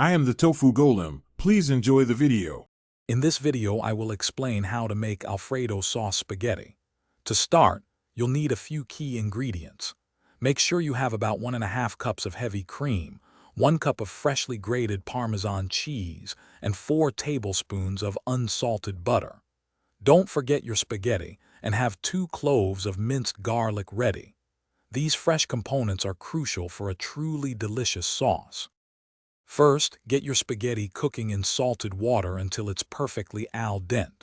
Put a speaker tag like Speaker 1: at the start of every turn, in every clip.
Speaker 1: I am the Tofu Golem. Please enjoy the video.
Speaker 2: In this video, I will explain how to make Alfredo sauce spaghetti. To start, you'll need a few key ingredients. Make sure you have about 1.5 cups of heavy cream, 1 cup of freshly grated Parmesan cheese, and 4 tablespoons of unsalted butter. Don't forget your spaghetti and have 2 cloves of minced garlic ready. These fresh components are crucial for a truly delicious sauce. First, get your spaghetti cooking in salted water until it's perfectly al dente.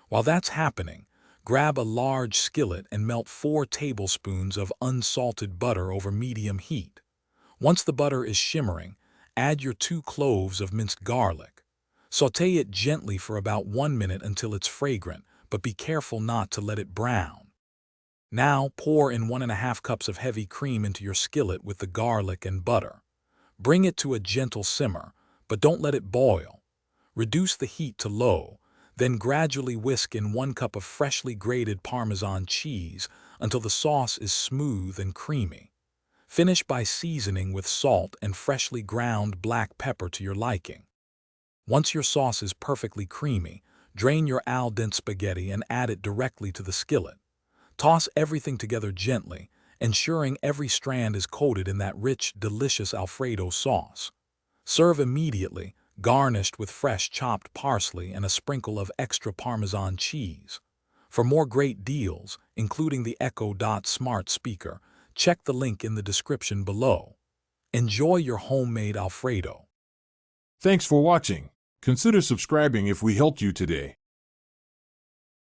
Speaker 2: While that's happening, grab a large skillet and melt 4 tablespoons of unsalted butter over medium heat. Once the butter is shimmering, add your 2 cloves of minced garlic. Sauté it gently for about 1 minute until it's fragrant, but be careful not to let it brown. Now pour in 1.5 cups of heavy cream into your skillet with the garlic and butter. Bring it to a gentle simmer, but don't let it boil. Reduce the heat to low, then gradually whisk in 1 cup of freshly grated Parmesan cheese until the sauce is smooth and creamy. Finish by seasoning with salt and freshly ground black pepper to your liking. Once your sauce is perfectly creamy, drain your al dente spaghetti and add it directly to the skillet. Toss everything together gently, ensuring every strand is coated in that rich, delicious Alfredo sauce. Serve immediately, garnished with fresh chopped parsley and a sprinkle of extra Parmesan cheese. For more great deals, including the Echo Dot smart speaker, check the link in the description below. Enjoy your homemade Alfredo.
Speaker 1: Thanks for watching. Consider subscribing if we helped you today.